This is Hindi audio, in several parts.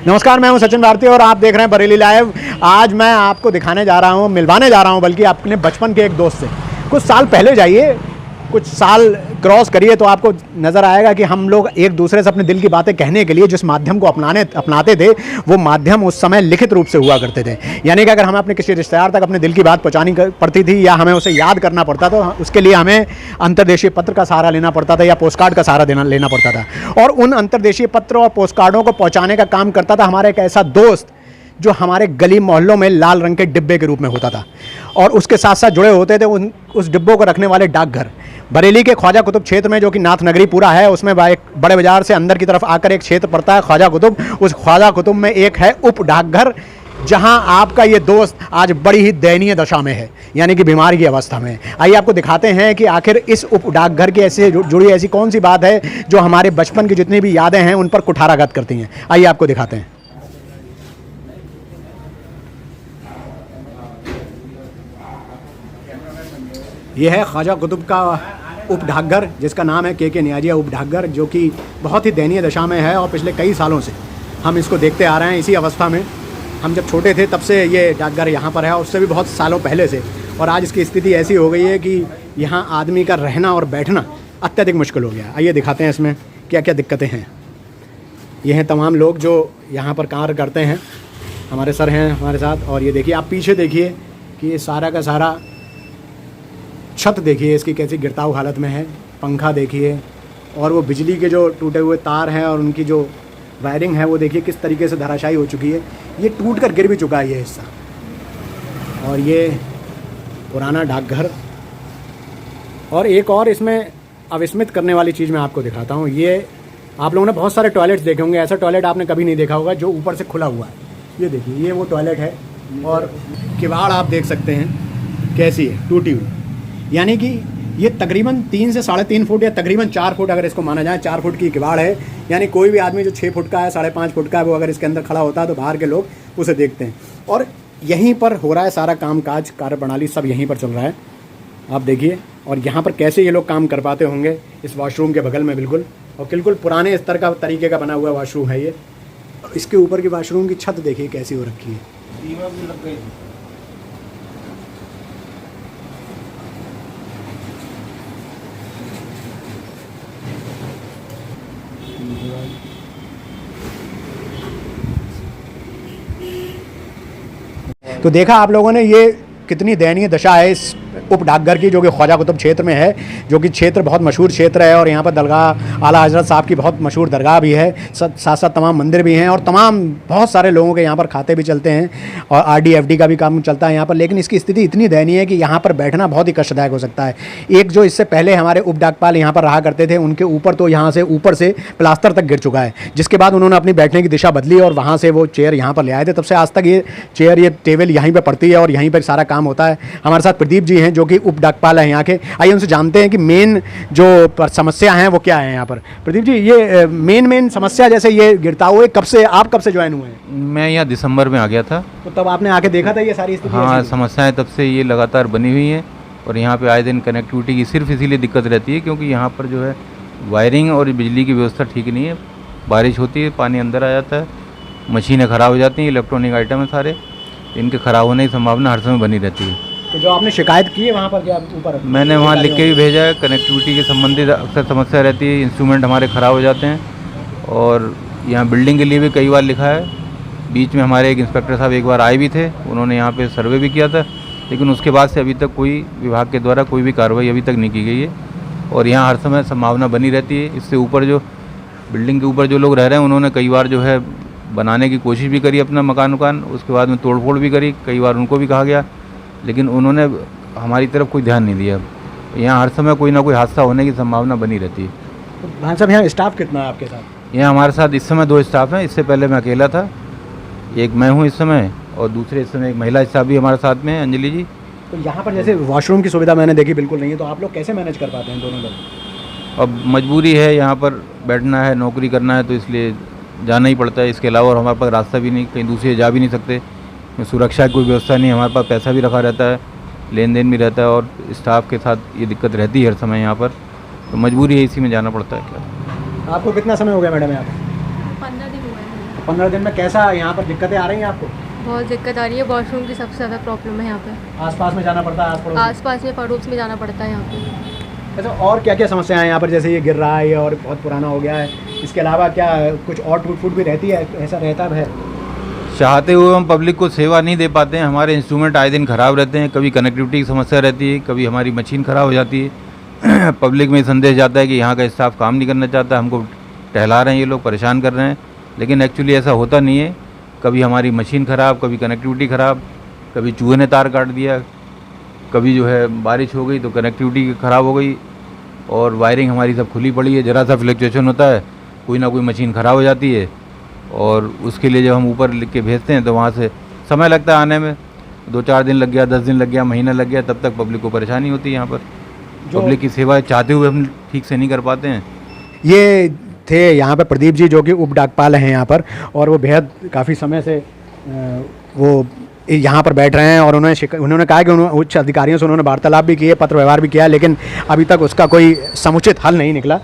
नमस्कार, मैं हूं सचिन भारती और आप देख रहे हैं बरेली लाइव। आज मैं आपको दिखाने जा रहा हूं, मिलवाने जा रहा हूं बल्कि अपने बचपन के एक दोस्त से। कुछ साल पहले जाइए, कुछ साल क्रॉस करिए तो आपको नज़र आएगा कि हम लोग एक दूसरे से अपने दिल की बातें कहने के लिए जिस माध्यम को अपनाते थे, वो माध्यम उस समय लिखित रूप से हुआ करते थे। यानी कि अगर हमें अपने किसी रिश्तेदार तक अपने दिल की बात पहुंचानी पड़ती थी या हमें उसे याद करना पड़ता तो उसके लिए हमें अंतर्देशीय पत्र का सहारा लेना पड़ता था या पोस्टकार्ड का सहारा लेना पड़ता था। और उन अंतर्देशीय पत्र और पोस्टकार्डों को पहुँचाने का काम करता था हमारा एक ऐसा दोस्त जो हमारे गली मोहल्लों में लाल रंग के डिब्बे के रूप में होता था। और उसके साथ साथ जुड़े होते थे उस डिब्बों को रखने वाले डाकघर। बरेली के ख्वाजा कुतुब क्षेत्र में, जो कि नाथ नगरी पूरा है, उसमें एक बड़े बाजार से अंदर की तरफ आकर एक क्षेत्र पड़ता है ख्वाजा कुतुब। उस ख्वाजा कुतुब में एक है उप डाकघर, जहां आपका ये दोस्त आज बड़ी ही दयनीय दशा में है, यानी कि बीमारी की अवस्था में। आइए आपको दिखाते हैं कि आखिर इस उप डाकघर के ऐसे जुड़ी ऐसी कौन सी बात है जो हमारे बचपन की जितनी भी यादें हैं उन पर कुठाराघात करती हैं। आइए आपको दिखाते हैं। यह है ख्वाजा कुतुब का उप डाकघर, जिसका नाम है के नियाजिया उप डाकघर, जो कि बहुत ही दयनीय दशा में है और पिछले कई सालों से हम इसको देखते आ रहे हैं। इसी अवस्था में हम जब छोटे थे तब से ये डाकघर यहाँ पर है, और उससे भी बहुत सालों पहले से। और आज इसकी स्थिति ऐसी हो गई है कि यहाँ आदमी का रहना और बैठना अत्यधिक मुश्किल हो गया। आइए दिखाते हैं इसमें क्या क्या दिक्कतें हैं। ये हैं तमाम लोग जो यहाँ पर कार्य करते हैं। हमारे सर हैं हमारे साथ, और ये देखिए, आप पीछे देखिए कि ये सारा का सारा छत देखिए इसकी कैसी गिरताव हालत में है। पंखा देखिए, और वो बिजली के जो टूटे हुए तार हैं और उनकी जो वायरिंग है वो देखिए किस तरीके से धराशायी हो चुकी है। ये टूट कर गिर भी चुका है ये हिस्सा। और ये पुराना डाकघर। और एक और इसमें अविस्मित करने वाली चीज़ मैं आपको दिखाता हूँ। ये आप लोगों ने बहुत सारे टॉयलेट्स देखे होंगे, ऐसा टॉयलेट आपने कभी नहीं देखा होगा जो ऊपर से खुला हुआ है। ये देखिए, ये वो टॉयलेट है, और किवाड़ आप देख सकते हैं कैसी है, टूटी हुई। यानी कि ये तकरीबन 3 से 3.5 फुट या तकरीबन 4 फुट अगर इसको माना जाए, 4 फुट की किवाड़ है। यानी कोई भी आदमी जो 6 फुट का है, 5.5 फुट का है, वो अगर इसके अंदर खड़ा होता है तो बाहर के लोग उसे देखते हैं। और यहीं पर हो रहा है सारा कामकाज, कार्यप्रणाली सब यहीं पर चल रहा है, आप देखिए। और यहाँ पर कैसे ये लोग काम कर पाते होंगे, इस वॉशरूम के बगल में बिल्कुल, और बिल्कुल पुराने स्तर का तरीके का बना हुआ वॉशरूम है ये। इसके ऊपर की वॉशरूम की छत देखिए कैसी हो रखी है। तो देखा आप लोगों ने ये कितनी दयनीय दशा है इस उप डाकघर की, जो कि ख्वाजा कुतुब क्षेत्र में है, जो कि क्षेत्र बहुत मशहूर क्षेत्र है। और यहाँ पर दरगाह आला हज़रत साहब की बहुत मशहूर दरगाह भी है, साथ साथ तमाम मंदिर भी हैं, और तमाम बहुत सारे लोगों के यहाँ पर खाते भी चलते हैं, और RD FD का भी काम चलता है यहाँ पर। लेकिन इसकी स्थिति इतनी दयनीय है कि यहाँ पर बैठना बहुत ही कष्टदायक हो सकता है। एक जो इससे पहले हमारे उप डाकपाल यहाँ पर रहा करते थे, उनके ऊपर तो यहाँ से ऊपर से प्लास्टर तक गिर चुका है, जिसके बाद उन्होंने अपनी बैठने की दिशा बदली और वहाँ से वो चेयर यहाँ पर ले आए थे। तब से आज तक ये चेयर, ये टेबल यहीं पर पड़ती है और यहीं पर सारा काम होता है। हमारे साथ प्रदीप जी हैं जो कि उप डाकपाल है यहाँ के। आइए उनसे जानते हैं कि मेन जो समस्या हैं वो क्या है यहाँ पर। प्रदीप जी, ये मेन समस्या जैसे ये गिरता हुआ, आप कब से ज्वाइन हुए हैं? मैं यहाँ दिसंबर में आ गया था। तो तब आपने आके देखा था ये सारी स्थिति? हाँ, समस्याएं तब से ये लगातार बनी हुई हैं, और यहाँ पे आए दिन कनेक्टिविटी की सिर्फ इसीलिए दिक्कत रहती है क्योंकि यहाँ पर जो है वायरिंग और बिजली की व्यवस्था ठीक नहीं है। बारिश होती है, पानी अंदर आ जाता है, मशीनें ख़राब हो जाती हैं, इलेक्ट्रॉनिक आइटम है सारे, इनके ख़राब होने की संभावना हर समय बनी रहती है। तो जो आपने शिकायत की है वहाँ पर, क्या ऊपर मैंने वहाँ लिख के भी भेजा है। कनेक्टिविटी के संबंधित अक्सर समस्या रहती है, इंस्ट्रूमेंट हमारे ख़राब हो जाते हैं, और यहाँ बिल्डिंग के लिए भी कई बार लिखा है। बीच में हमारे एक इंस्पेक्टर साहब एक बार आए भी थे, उन्होंने यहाँ पे सर्वे भी किया था, लेकिन उसके बाद से अभी तक कोई विभाग के द्वारा कोई भी कार्रवाई अभी तक नहीं की गई है। और यहाँ हर समय संभावना बनी रहती है। इससे ऊपर जो बिल्डिंग के ऊपर जो लोग रह रहे हैं, उन्होंने कई बार जो है बनाने की कोशिश भी करी अपना मकान, उसके बाद में तोड़फोड़ भी करी, कई बार उनको भी कहा गया, लेकिन उन्होंने हमारी तरफ कोई ध्यान नहीं दिया। यहाँ हर समय कोई ना कोई हादसा होने की संभावना बनी रहती है। तो भाई साहब, यहाँ स्टाफ कितना है आपके साथ? यहाँ हमारे साथ इस समय 2 स्टाफ हैं। इससे पहले मैं अकेला था, एक मैं हूँ इस समय, और दूसरे इस समय एक महिला स्टाफ भी हमारे साथ में है, अंजलि जी। तो यहाँ पर जैसे वॉशरूम की सुविधा मैंने देखी बिल्कुल नहीं है, तो आप लोग कैसे मैनेज कर पाते हैं दोनों लोग? अब मजबूरी है, यहाँ पर बैठना है, नौकरी करना है, तो इसलिए जाना ही पड़ता है। इसके अलावा हमारे पास रास्ता भी नहीं, कहीं दूसरी जा भी नहीं सकते, सुरक्षा की कोई व्यवस्था नहीं, हमारे पास पैसा भी रखा रहता है, लेन देन भी रहता है, और स्टाफ के साथ ये दिक्कत रहती है हर समय यहाँ पर, तो मजबूरी है, इसी में जाना पड़ता है। क्या आपको कितना समय हो गया मैडम यहाँ पे? 15 दिन हुए हैं। 15 दिन में कैसा यहाँ पर दिक्कतें आ रही हैं आपको? बहुत दिक्कत आ रही है, वॉशरूम की सबसे ज़्यादा प्रॉब्लम है यहाँ पे। आसपास में जाना पड़ता है, आस पड़ोस में? आसपास में पड़ोस में जाना पड़ता है यहाँ पे। अच्छा, और क्या क्या समस्याएं हैं यहाँ पर? जैसे ये गिर रहा है और बहुत पुराना हो गया है, इसके अलावा क्या कुछ और टूट फूट भी रहती है, ऐसा रहता है? चाहते हुए हम पब्लिक को सेवा नहीं दे पाते हैं। हमारे इंस्ट्रूमेंट आए दिन ख़राब रहते हैं, कभी कनेक्टिविटी की समस्या रहती है, कभी हमारी मशीन ख़राब हो जाती है। पब्लिक में संदेश जाता है कि यहाँ का स्टाफ काम नहीं करना चाहता, हमको टहला रहे हैं, ये लोग परेशान कर रहे हैं, लेकिन एक्चुअली ऐसा होता नहीं है। कभी हमारी मशीन ख़राब, कभी कनेक्टिविटी ख़राब, कभी चूहे ने तार काट दिया, कभी जो है बारिश हो गई तो कनेक्टिविटी ख़राब हो गई, और वायरिंग हमारी सब खुली पड़ी है। ज़रा सा फ्लक्चुएशन होता है, कोई ना कोई मशीन ख़राब हो जाती है, और उसके लिए जब हम ऊपर लिख के भेजते हैं तो वहाँ से समय लगता है आने में। 2-4 दिन लग गया, 10 दिन लग गया, महीना लग गया, तब तक पब्लिक को परेशानी होती है यहाँ पर। पब्लिक की सेवा चाहते हुए हम ठीक से नहीं कर पाते हैं। ये थे यहाँ पे प्रदीप जी, जो कि उप डाकपाल हैं यहाँ पर, और वो बेहद काफ़ी समय से वो यहाँ पर बैठ रहे हैं, और उन्होंने कहा कि उन्होंने उच्च अधिकारियों से उन्होंने वार्तालाप भी किए, पत्र व्यवहार भी किया, लेकिन अभी तक उसका कोई समुचित हल नहीं निकला।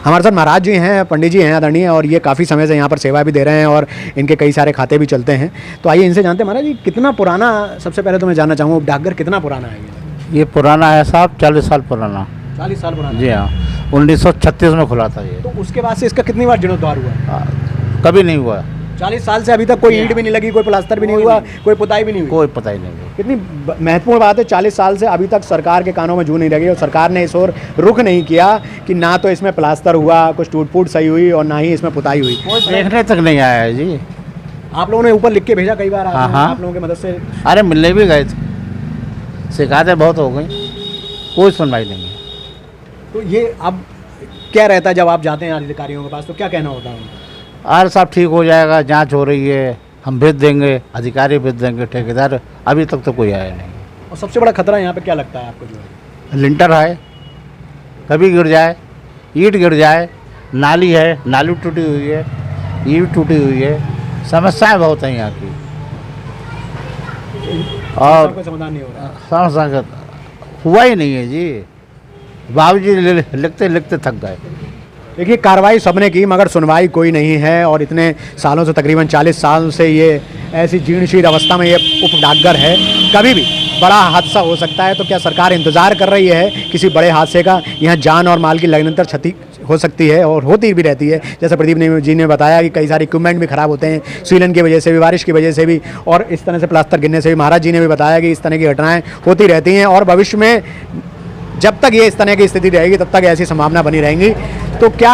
हमारे साथ महाराज जी हैं, पंडित जी हैं आदरणीय, और ये काफ़ी समय से यहाँ पर सेवा भी दे रहे हैं और इनके कई सारे खाते भी चलते हैं। तो आइए इनसे जानते हैं। महाराज जी, कितना पुराना, सबसे पहले तो मैं जानना चाहूँगा, डाकघर कितना पुराना है? ये पुराना है साहब, 40 साल पुराना। 40 साल पुराना? जी हाँ, 1936 में खुला था ये। तो उसके बाद से इसका कितनी बार जीर्णोद्धार हुआ? कभी नहीं हुआ। 40 साल से अभी तक कोई ईंट भी नहीं लगी, कोई प्लास्टर भी नहीं हुआ, कोई पुताई भी नहीं हुई? कोई पता ही नहीं हुआ। कितनी महत्वपूर्ण बात है, 40 साल से अभी तक सरकार के कानों में जू नहीं लगी, और सरकार ने इस ओर रुख नहीं किया कि ना तो इसमें प्लास्टर हुआ, कुछ टूट फूट सही हुई, और ना ही इसमें पुताई हुई। देखने तक नहीं आया है जी। आप लोगों ने ऊपर लिख के भेजा कई बार? हाँ हाँ, आप लोगों की मदद से? अरे मिलने भी गए थे, शिकायतें बहुत हो गई, कोई सुनवाई नहीं है। तो ये अब क्या रहता है जब आप जाते हैं अधिकारियों के पास, तो क्या कहना होता है? अरे साहब ठीक हो जाएगा, जांच हो रही है, हम भेज देंगे, अधिकारी भेज देंगे, ठेकेदार। अभी तक तो कोई आया नहीं। और सबसे बड़ा खतरा यहाँ पे क्या लगता है आपको? जो है लिंटर है, कभी गिर जाए, ईंट गिर जाए, नाली है, नाली टूटी हुई है, ईंट टूटी हुई है, समस्याएं बहुत हैं यहाँ की। और कोई समाधान नहीं हो रहा? समस्या हुआ ही नहीं है जी, बाबूजी लिखते लिखते थक गए। देखिए, कार्रवाई सबने की मगर सुनवाई कोई नहीं है, और इतने सालों से, तकरीबन 40 साल से ये ऐसी जीर्णशीर्ण अवस्था में ये उप डाकघर है। कभी भी बड़ा हादसा हो सकता है, तो क्या सरकार इंतज़ार कर रही है किसी बड़े हादसे का? यहाँ जान और माल की निरंतर क्षति हो सकती है, और होती भी रहती है। जैसे प्रदीप जी ने बताया कि कई सारे इक्विपमेंट भी ख़राब होते हैं, सीलन की वजह से भी, बारिश की वजह से भी, और इस तरह से प्लास्टर गिरने से भी। महाराज जी ने भी बताया कि इस तरह की घटनाएँ होती रहती हैं, और भविष्य में जब तक ये इस तरह की स्थिति रहेगी तब तक ऐसी संभावना बनी रहेंगी। तो क्या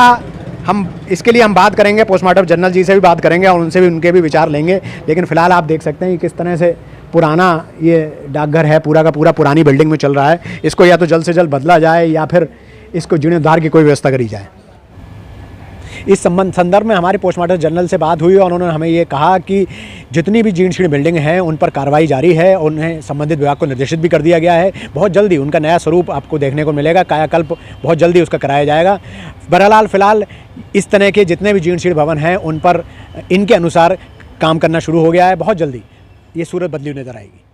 हम इसके लिए हम बात करेंगे, पोस्टमार्टम जनरल जी से भी बात करेंगे, और उनसे भी, उनके भी विचार लेंगे। लेकिन फ़िलहाल आप देख सकते हैं कि किस तरह से पुराना ये डाकघर है, पूरा का पूरा पुरानी बिल्डिंग में चल रहा है। इसको या तो जल्द से जल्द बदला जाए, या फिर इसको जीर्णोद्धार की कोई व्यवस्था करी जाए। इस संदर्भ में हमारे पोस्टमार्टम जनरल से बात हुई, और उन्होंने हमें ये कहा कि जितनी भी जीर्ण बिल्डिंग हैं उन पर कार्रवाई जारी है, उन्हें संबंधित विभाग को निर्देशित भी कर दिया गया है। बहुत जल्दी उनका नया स्वरूप आपको देखने को मिलेगा, कायाकल्प बहुत जल्दी उसका कराया जाएगा। बहरहाल फ़िलहाल इस तरह के जितने भी जीर्ण भवन हैं उन पर इनके अनुसार काम करना शुरू हो गया है। बहुत जल्दी ये सूरत बदली नज़र आएगी।